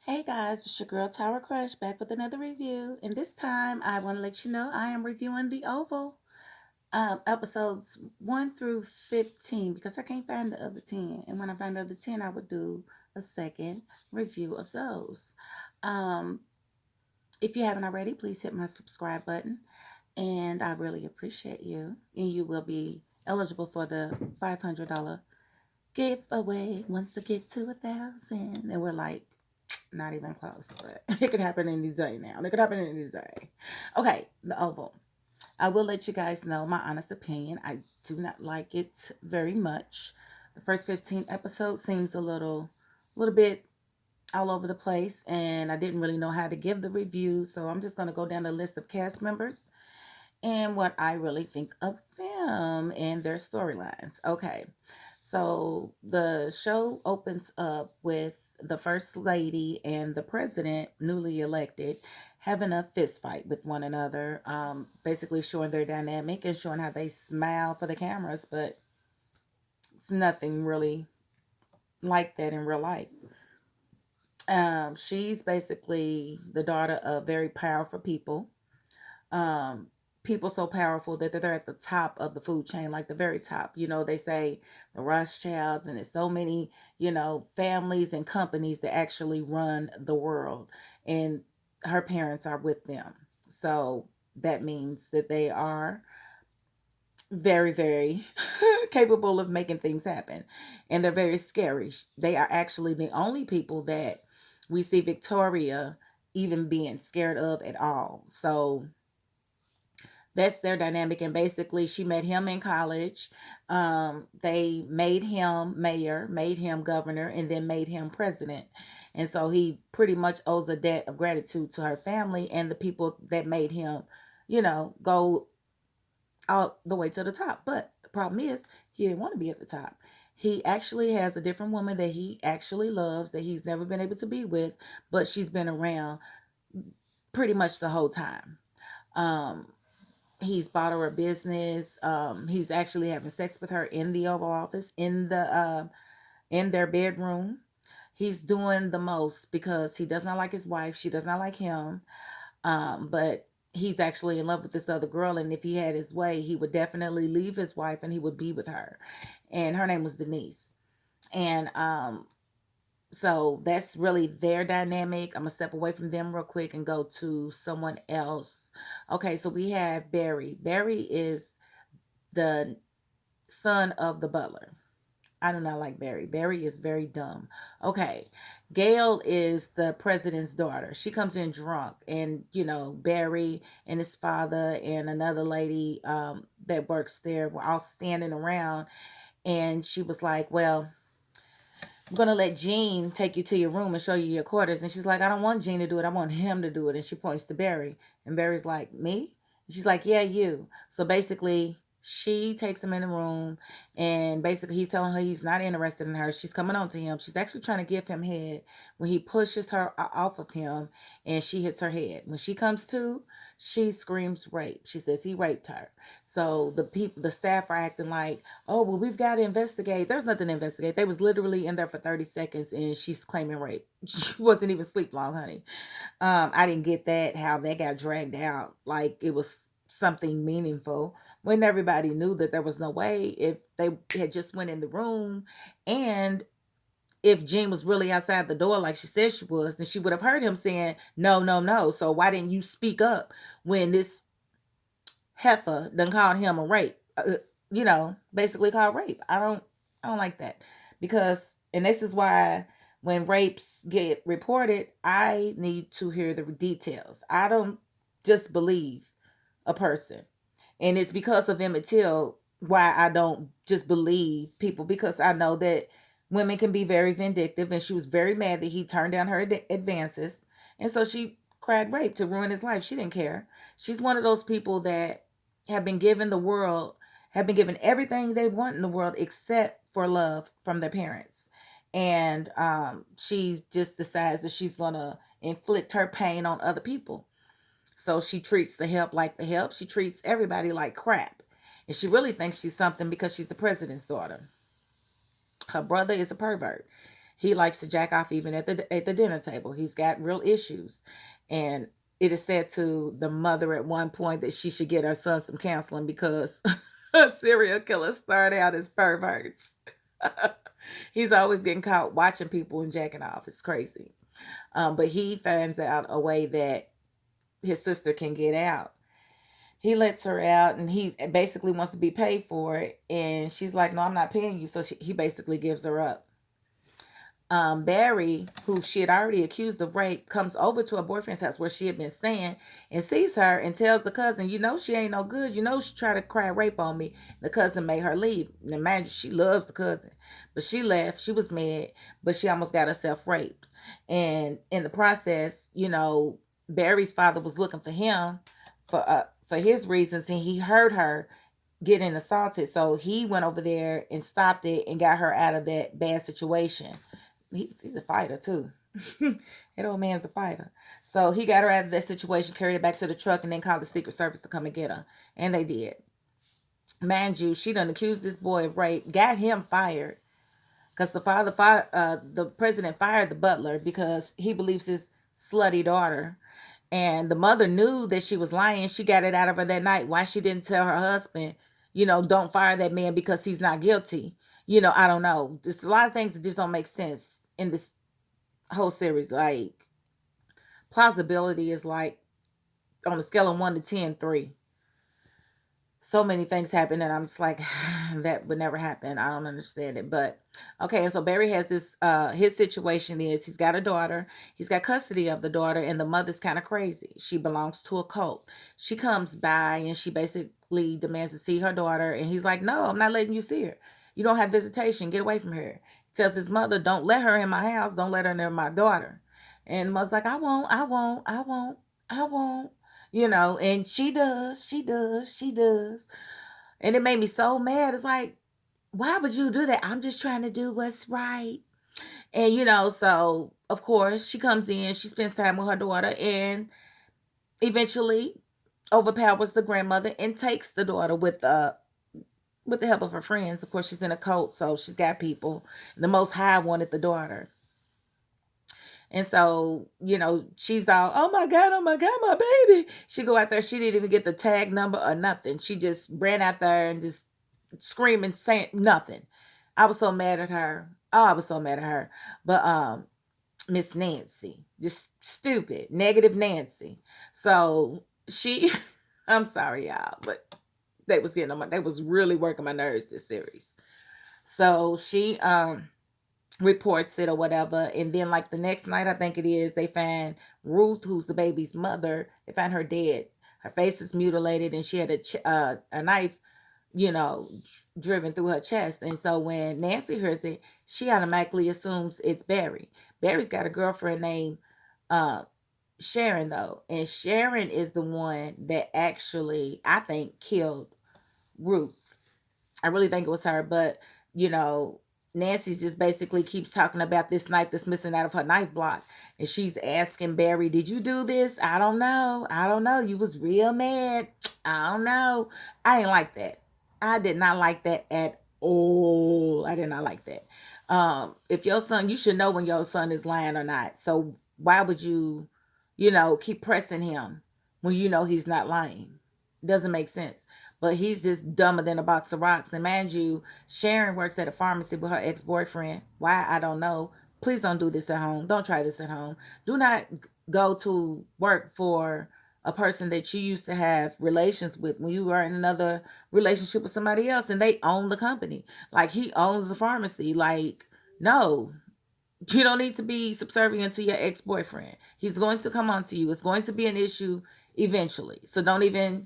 Hey guys, it's your girl Tower Crush back with another review. And this time I want to let you know I am reviewing The Oval episodes 1 through 15 because I can't find the other 10. And when I find the other 10, I would do a second review of those. Um, if you haven't already, please hit my subscribe button. And I really appreciate you. And you will be eligible for the $500 giveaway once I get to 1,000. And we're like, not even close, but it could happen any day now. It could happen any day. Okay, The Oval. I will let you guys know my honest opinion. I do not like it very much. The first 15 episodes seems a little bit all over the place, and I didn't really know how to give the review. So I'm just going to go down the list of cast members and what I really think of them and their storylines. Okay. So the show opens up with the first lady and the president, newly elected, having a fist fight with one another, basically showing their dynamic and showing how they smile for the cameras, but it's nothing really like that in real life. She's basically the daughter of very powerful people. Um, People so powerful that they're at the top of the food chain, like the very top. You know, they say the Rothschilds, and it's so many, families and companies that actually run the world. And her parents are with them. So that means that they are very, very capable of making things happen. And they're very scary. They are actually the only people that we see Victoria even being scared of at all. So that's their dynamic. And basically she met him in college. They made him mayor, made him governor, and then made him president. And so he pretty much owes a debt of gratitude to her family and the people that made him, go all the way to the top. But the problem is he didn't want to be at the top. He actually has a different woman that he actually loves, that he's never been able to be with, but she's been around pretty much the whole time. um he's bought her a business. He's actually having sex with her in the Oval Office, in their bedroom. He's doing the most because he does not like his wife. She does not like him. But he's actually in love with this other girl, and if he had his way, he would definitely leave his wife and he would be with her. And her name was Denise. And so that's really their dynamic. I'm gonna step away from them real quick and go to someone else. Okay, so we have Barry. Barry is the son of the butler. I do not like Barry. Barry is very dumb. Okay. Gail is the president's daughter. She comes in drunk, and Barry and his father and another lady that works there were all standing around, and she was like, "Well, I'm gonna let Gene take you to your room and show you your quarters." And she's like, "I don't want Gene to do it. I want him to do it." And she points to Barry. And Barry's like, "Me?" And she's like, "Yeah, you." So basically, she takes him in the room, and basically he's telling her he's not interested in her. She's coming on to him. She's actually trying to give him head when he pushes her off of him, and she hits her head. When she comes to, she screams rape. She says he raped her. So the staff are acting like, "Oh, well, we've got to investigate." There's nothing to investigate. They was literally in there for 30 seconds and she's claiming rape. She wasn't even sleep long, honey. I didn't get that, how that got dragged out like it was something meaningful when everybody knew that there was no way. If they had just went in the room, and if Jean was really outside the door like she said she was, then she would have heard him saying, "No, no, no." So why didn't you speak up when this heifer done called him a rape? Basically called rape. I don't like that, because, and this is why when rapes get reported, I need to hear the details. I don't just believe a person, and it's because of Emmett Till why I don't just believe people, because I know that women can be very vindictive, and she was very mad that he turned down her advances, and so she cried rape to ruin his life. She didn't care. She's one of those people that have been given the world, have been given everything they want in the world except for love from their parents. And she just decides that she's gonna inflict her pain on other people. So she treats the help like the help. She treats everybody like crap. And she really thinks she's something because she's the president's daughter. Her brother is a pervert. He likes to jack off even at the dinner table. He's got real issues. And it is said to the mother at one point that she should get her son some counseling because serial killers start out as perverts. He's always getting caught watching people and jacking off. It's crazy. But he finds out a way that his sister can get out. He lets her out and he basically wants to be paid for it. And she's like, no, I'm not paying you. So he basically gives her up. Barry, who she had already accused of rape, comes over to her boyfriend's house where she had been staying and sees her and tells the cousin, you know, she ain't no good. You know, she tried to cry rape on me. The cousin made her leave. And imagine, she loves the cousin. But she left. She was mad, but she almost got herself raped. And in the process, you know, Barry's father was looking for him for his reasons, and he heard her getting assaulted. So he went over there and stopped it and got her out of that bad situation. He's a fighter too. That old man's a fighter. So he got her out of that situation, carried her back to the truck, and then called the Secret Service to come and get her. And they did. Mind you, she done accused this boy of rape, got him fired. Because the president fired the butler because he believes his slutty daughter. And the mother knew that she was lying. She got it out of her that night. Why she didn't tell her husband, you know, don't fire that man because he's not guilty. You know, I don't know. There's a lot of things that just don't make sense in this whole series. Like, plausibility is like, on a scale of 1 to 10, 3. So many things happen and I'm just like, that would never happen. I don't understand it. But okay, and so Barry has this his situation is he's got a daughter, he's got custody of the daughter, and the mother's kind of crazy. She belongs to a cult. She comes by and she basically demands to see her daughter, and he's like, no, I'm not letting you see her. You don't have visitation, get away from her. He tells his mother, don't let her in my house, don't let her near my daughter. And the mother's like, I won't. You know, and she does. And it made me so mad. It's like, why would you do that? I'm just trying to do what's right. And, you know, so of course she comes in, she spends time with her daughter, and eventually overpowers the grandmother and takes the daughter with the help of her friends. Of course, she's in a cult, so she's got people. The Most High wanted the daughter. And so, you know, she's all, oh my God, my baby. She go out there, she didn't even get the tag number or nothing. She just ran out there and just screaming, saying nothing. I was so mad at her. Oh, I was so mad at her. But Miss Nancy, just stupid, negative Nancy. So she I'm sorry, y'all, but they was really working my nerves this series. So she reports it or whatever, and then like the next night, I think it is, they find Ruth, who's the baby's mother. They find her dead. Her face is mutilated, and she had a knife, you know, driven through her chest. And so when Nancy hears it, she automatically assumes it's Barry. Barry's got a girlfriend named uh Sharon, though, and Sharon is the one that actually, I think, killed Ruth. I really think it was her, but you know, Nancy just basically keeps talking about this knife that's missing out of her knife block. And she's asking Barry, did you do this? I don't know. I don't know. You was real mad. I don't know. I didn't like that. I did not like that at all. I did not like that. If your son, you should know when your son is lying or not. So why would you, you know, keep pressing him when you know he's not lying? Doesn't make sense. But he's just dumber than a box of rocks. And mind you, Sharon works at a pharmacy with her ex-boyfriend. Why? I don't know. Please don't do this at home. Don't try this at home. Do not go to work for a person that you used to have relations with when you were in another relationship with somebody else and they own the company. Like, he owns the pharmacy. Like, no, you don't need to be subservient to your ex-boyfriend. He's going to come on to you. It's going to be an issue eventually. So don't even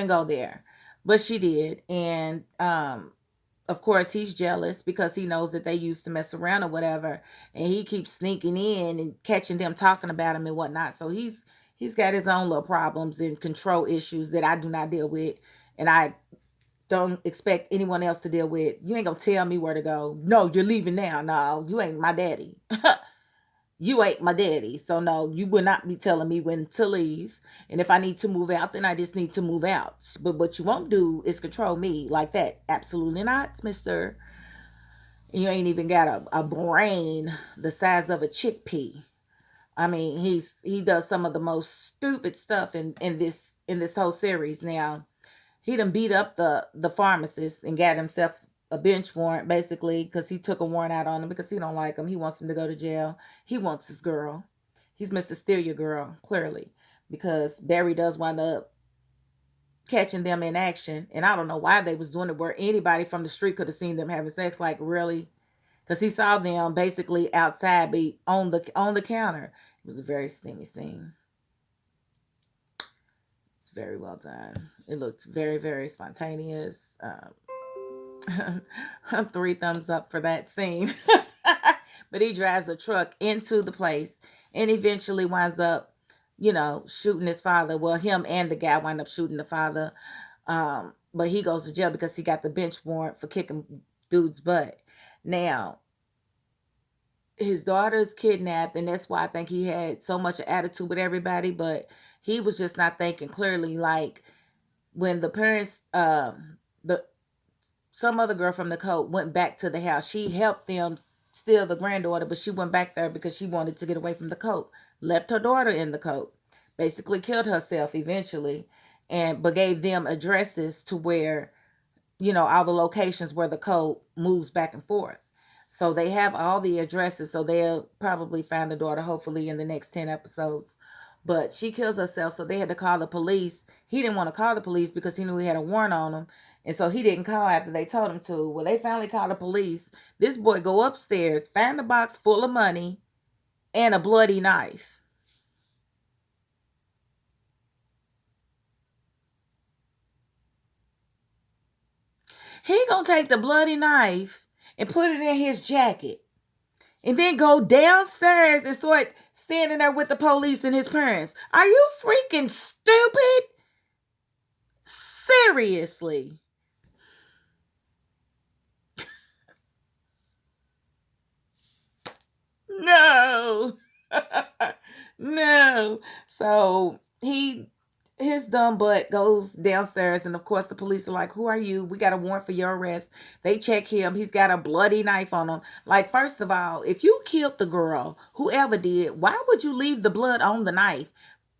go there. But she did. And of course he's jealous because he knows that they used to mess around or whatever, and he keeps sneaking in and catching them talking about him and whatnot. So he's got his own little problems and control issues that I do not deal with, and I don't expect anyone else to deal with. You ain't gonna tell me where to go. No, you're leaving now. No, you ain't my daddy. You ain't my daddy. So no, you will not be telling me when to leave. And if I need to move out, then I just need to move out. But what you won't do is control me like that. Absolutely not, mister. You ain't even got a brain the size of a chickpea. I mean, he does some of the most stupid stuff in this whole series. Now, he done beat up the pharmacist and got himself a bench warrant, basically, because he took a warrant out on him because he don't like him. He wants him to go to jail. He wants his girl. He's Mr. Steal Your Girl, clearly, because Barry does wind up catching them in action. And I don't know why they was doing it where anybody from the street could have seen them having sex. Like, really? Because he saw them basically outside, be on the counter. It was a very steamy scene. It's very well done. It looked very, very spontaneous. 3 thumbs up for that scene. But he drives a truck into the place and eventually winds up, shooting his father. Well, him and the guy wind up shooting the father. But he goes to jail because he got the bench warrant for kicking dude's butt. Now, his daughter's kidnapped, and that's why I think he had so much attitude with everybody, but he was just not thinking clearly. Like, when the parents, the some other girl from the cult went back to the house. She helped them steal the granddaughter, but she went back there because she wanted to get away from the cult. Left her daughter in the cult. Basically killed herself eventually, and but gave them addresses to where, all the locations where the cult moves back and forth. So they have all the addresses, so they'll probably find the daughter hopefully in the next 10 episodes. But she kills herself, so they had to call the police. He didn't want to call the police because he knew he had a warrant on him. And so he didn't call after they told him to. Well, they finally called the police. This boy go upstairs, find a box full of money and a bloody knife. He gonna take the bloody knife and put it in his jacket and then go downstairs and start standing there with the police and his parents. Are you freaking stupid? Seriously. No. No. So his dumb butt goes downstairs, and of course the police are like, "Who are you? We got a warrant for your arrest." They check him. He's got a bloody knife on him. Like, first of all, if you killed the girl, whoever did, why would you leave the blood on the knife?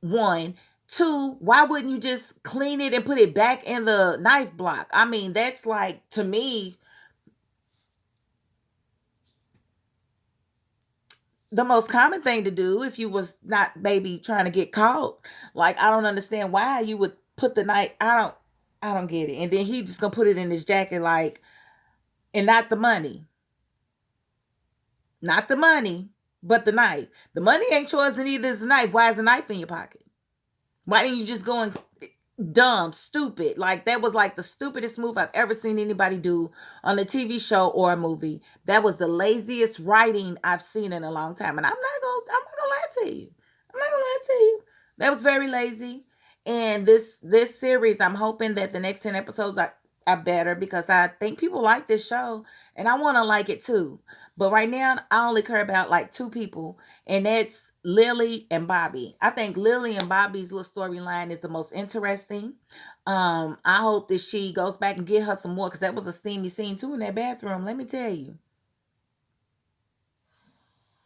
One. Two, why wouldn't you just clean it and put it back in the knife block? I mean, that's like, to me, the most common thing to do if you was not maybe trying to get caught. Like, I don't understand why you would put the knife. I don't get it. And then he just gonna put it in his jacket, like, and not the money. Not the money, but the knife. The money ain't yours, and neither is the knife. Why is the knife in your pocket? Why didn't you just go and dumb, stupid? Like, that was like the stupidest move I've ever seen anybody do on a TV show or a movie. That was the laziest writing I've seen in a long time. And I'm not gonna lie to you. I'm not gonna lie to you. That was very lazy. And this series, I'm hoping that the next 10 episodes are better because I think people like this show and I want to like it too. But right now, I only care about like 2 people, and that's Lily and Bobby. I think Lily and Bobby's little storyline is the most interesting. I hope that she goes back and get her some more because that was a steamy scene too in that bathroom. Let me tell you.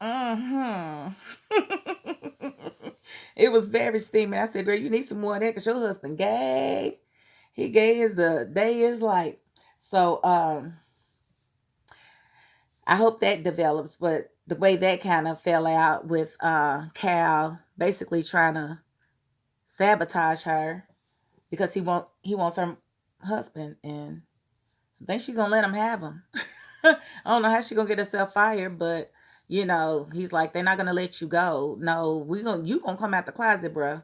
Hmm. It was very steamy. I said, "Girl, you need some more of that because your husband gay. He gay as the day is like." So, I hope that develops, but the way that kind of fell out with Cal basically trying to sabotage her because he wants her husband, and I think she's gonna let him have him. I don't know how she gonna get herself fired, but he's like, they're not gonna let you go. No, you gonna come out the closet, bruh.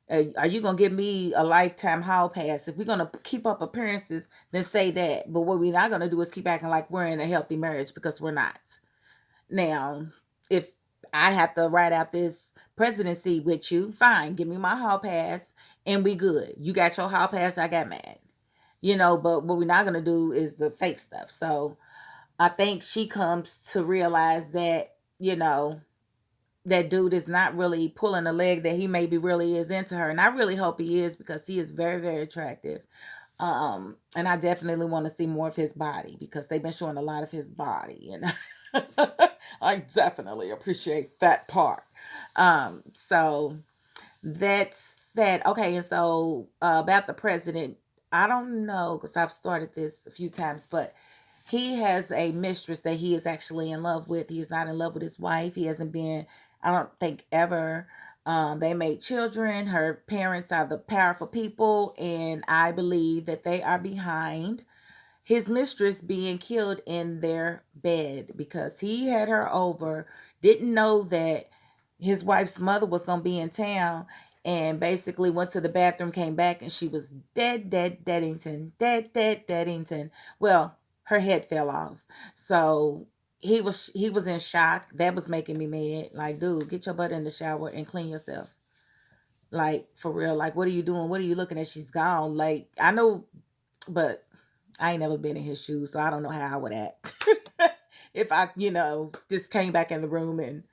Are you gonna give me a lifetime hall pass? If we're gonna keep up appearances, then say that. But what we're not gonna do is keep acting like we're in a healthy marriage because we're not. Now, if I have to ride out this presidency with you, fine, give me my hall pass and we good. You got your hall pass, I got mine. But what we're not gonna do is the fake stuff. So I think she comes to realize that, that dude is not really pulling a leg that he maybe really is into her. And I really hope he is because he is very, very attractive. And I definitely want to see more of his body because they've been showing a lot of his body, and I definitely appreciate that part. So that's that. Okay, and so about the president, I don't know because I've started this a few times, but he has a mistress that he is actually in love with. He's not in love with his wife. He hasn't been, I don't think, ever. They made children. Her parents are the powerful people, and I believe that they are behind his mistress being killed in their bed because he had her over, didn't know that his wife's mother was going to be in town, and basically went to the bathroom, came back, and she was dead, dead, Deadington, dead, dead, Deadington. Well, her head fell off. So he was in shock. That was making me mad. Like, dude, get your butt in the shower and clean yourself. Like, for real. Like, what are you doing? What are you looking at? She's gone. Like, I know, but I ain't never been in his shoes, so I don't know how I would act. If I, just came back in the room and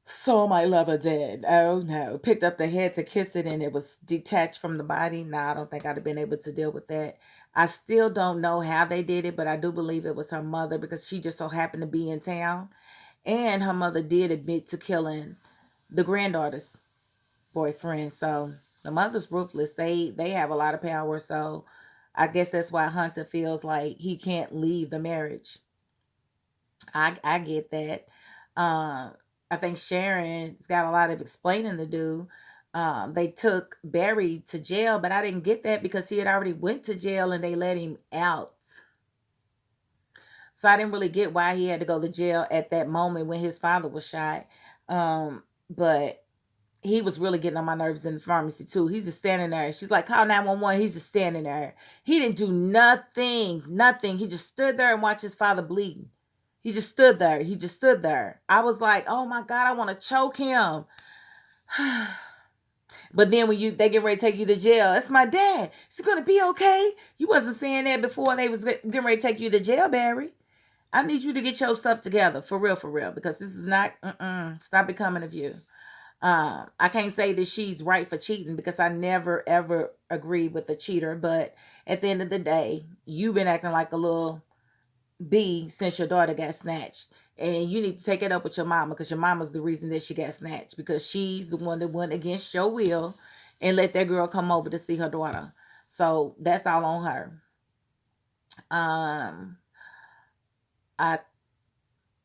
saw my lover dead. Oh no. Picked up the head to kiss it and it was detached from the body. Nah, I don't think I'd have been able to deal with that. I still don't know how they did it, but I do believe it was her mother because she just so happened to be in town. And her mother did admit to killing the granddaughter's boyfriend. So the mother's ruthless. They have a lot of power. So I guess that's why Hunter feels like he can't leave the marriage. I get that. I think Sharon's got a lot of explaining to do. They took Barry to jail, but I didn't get that because he had already went to jail and they let him out. So I didn't really get why he had to go to jail at that moment when his father was shot. But he was really getting on my nerves in the pharmacy too. He's just standing there. She's like, call 911. He's just standing there. He didn't do nothing. Nothing. He just stood there and watched his father bleeding. He just stood there. He just stood there. I was like, oh my God, I want to choke him. But then when they get ready to take you to jail, that's my dad. Is he gonna be okay? You wasn't saying that before they was getting ready to take you to jail, Barry. I need you to get your stuff together for real, because this is not. Stop becoming of you. I can't say that she's right for cheating because I never ever agreed with a cheater. But at the end of the day, you've been acting like a little B since your daughter got snatched. And you need to take it up with your mama because your mama's the reason that she got snatched because she's the one that went against your will and let that girl come over to see her daughter. So that's all on her. Um, I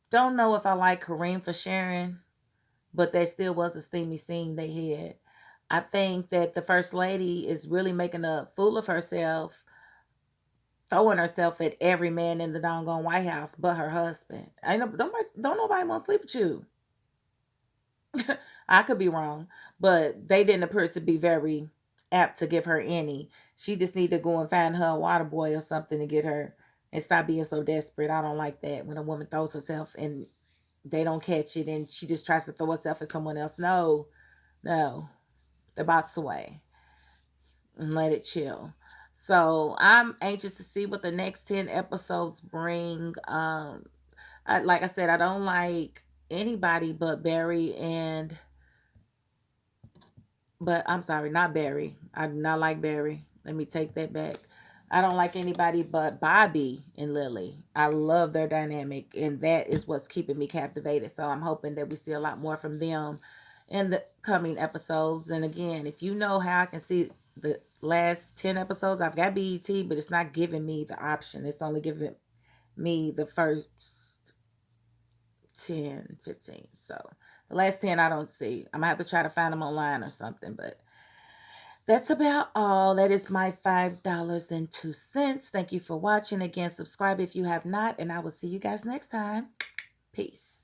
don't know if I like Kareem for sharing, but that still was a steamy scene they had. I think that the first lady is really making a fool of herself, throwing herself at every man in the doggone White House but her husband. Don't nobody want to sleep with you. I could be wrong, but they didn't appear to be very apt to give her any. She just need to go and find her a water boy or something to get her and stop being so desperate. I don't like that when a woman throws herself and they don't catch it and she just tries to throw herself at someone else. No, no, the box away and let it chill. So I'm anxious to see what the next 10 episodes bring. Like I said, I don't like anybody but Barry and, but I'm sorry, not Barry. I do not like Barry. Let me take that back. I don't like anybody but Bobby and Lily. I love their dynamic, and that is what's keeping me captivated. So I'm hoping that we see a lot more from them in the coming episodes. And again, if you know how I can see the last 10 episodes, I've got BET, but it's not giving me the option. It's only giving me the first 10, 15. So the last 10 I don't see. I'm going to have to try to find them online or something, but that's about all. That is my $5.02. Thank you for watching. Again, subscribe if you have not, and I will see you guys next time. Peace.